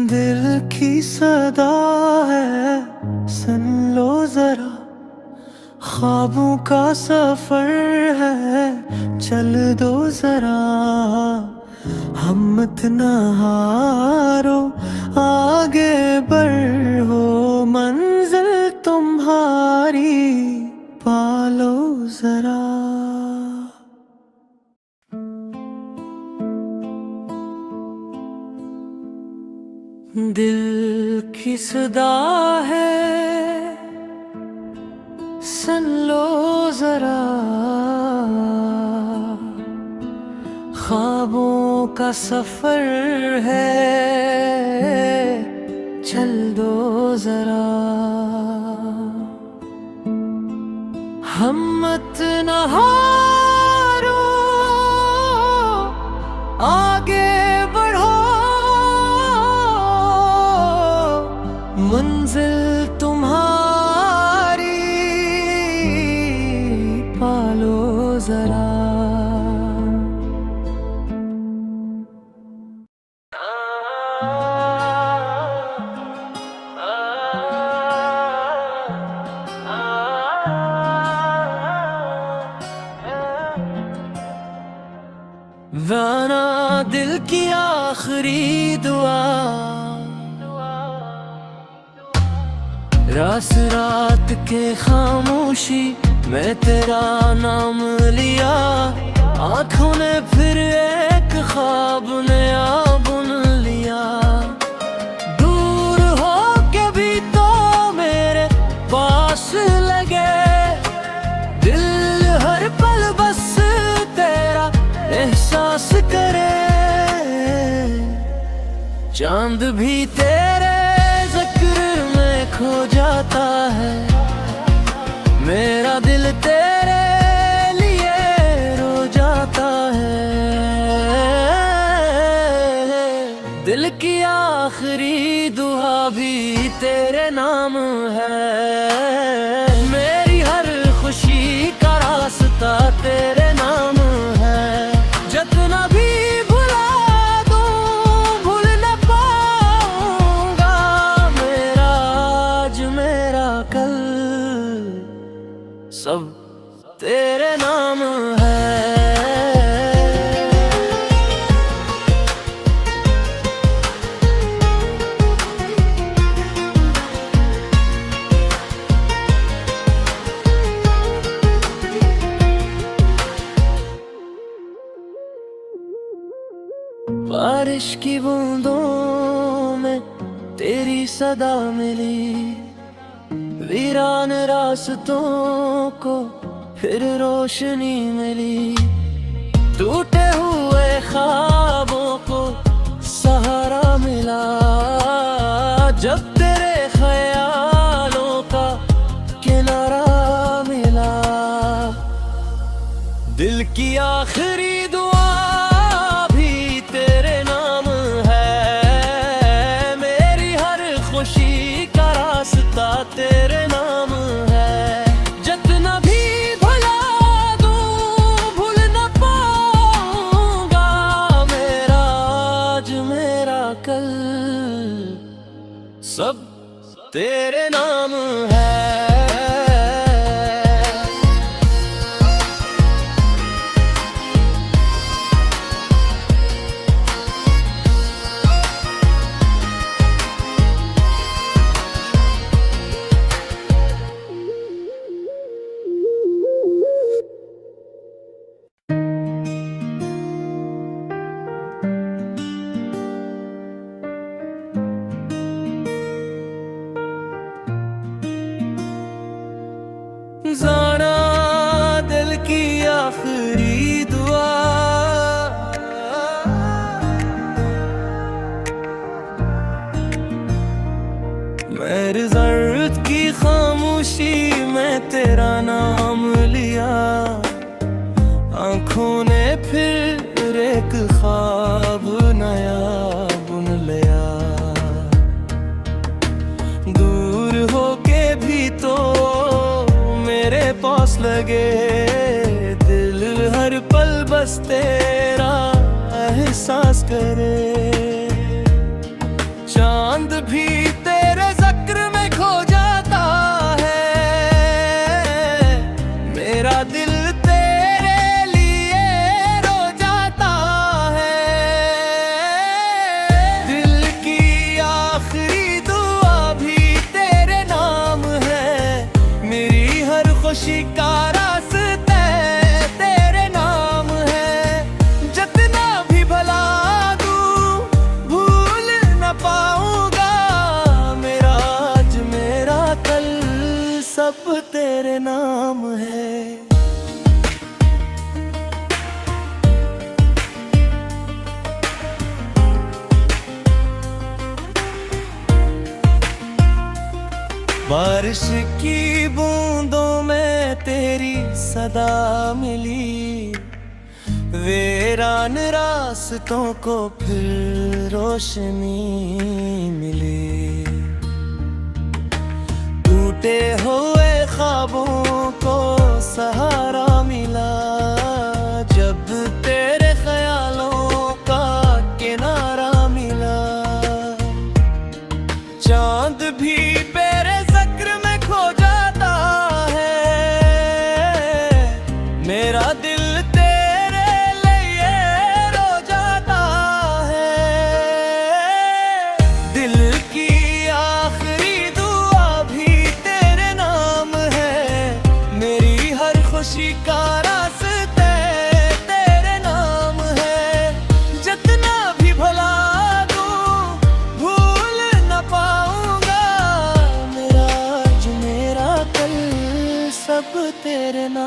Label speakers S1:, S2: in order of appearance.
S1: दिल की सदा है, सुन लो जरा। ख्वाबों का सफर है, चल दो जरा। हिम्मत न हारो, आगे बढ़ो, मंजिल तुम्हारी पालो जरा। दिल की सदा है, सुन लो जरा। ख्वाबों का सफर है, चल दो जरा। हिम्मत न हारो, आगे बढ़ो, मंजिल तुम्हारी पालो जरा। वाना दिल की आखिरी दुआ, रास रात के खामोशी में तेरा नाम लिया। आँखों ने फिर एक ख्वाब नया बुन लिया। दूर हो के भी तो मेरे पास लगे, दिल हर पल बस तेरा एहसास करे। चांद भी तेरे जिक्र में खो जाता है, मेरा दिल तेरे लिए रो जाता है। दिल की आखिरी दुआ भी तेरे नाम है, मेरी हर खुशी का रास्ता तेरे नाम है। जितना भी भुला दूं भूल न पाऊंगा, मेरा आज मेरा कल सब तेरे नाम है। बारिश की बूंदों में तेरी सदा मिली, वीरान रास्तों को फिर रोशनी मिली। टूटे हुए ख्वाबों को सहारा मिला, जब तेरे ख्यालों का किनारा मिला। दिल की आखिरी दुआ भी तेरे नाम है, मेरी हर खुशी का रास्ता तेरे नाम है। जितना भी भुला दूं भूल न पाऊंगा, मेरा आज मेरा कल सब तेरे नाम है। जाना दिल की आखिरी दुआ, मेरे ज़र्रत की खामोशी में तेरा नाम लिया। आँखों ने फिर एक ख्वाब नया बुन लिया। दूर होके भी तो मेरे पास लगे, दिल हर पल बस तेरा एहसास करे। चांद भी तेरे जिक्र में खो जाता है। मेरा दिल तेरे लिए रो जाता है। दिल की आखिरी दुआ भी तेरे नाम है। मेरी हर खुशी का रास्ता तेरे नाम है। जितना भी भला दूं भूल न पाऊंगा। मेरा आज मेरा कल सब तेरे नाम है। बारिश की बूंदों में तेरी सदा मिली। वीरान रास्तों को फिर रोशनी मिली। टूटे हुए ख्वाबों को सहारा मिला। जब तेरे ख्यालों का किनारा मिला। चांद भी तेरे जिक्र में खो जाता है। मेरा दिल तेरे लिए रो जाता है। दिल की आखिरी दुआ भी तेरे नाम है। मेरी हर खुशी का रास्ता तेरे नाम है। जितना भी भला दूं भूल न पाऊंगा। मेरा आज मेरा कल सब तेरे नाम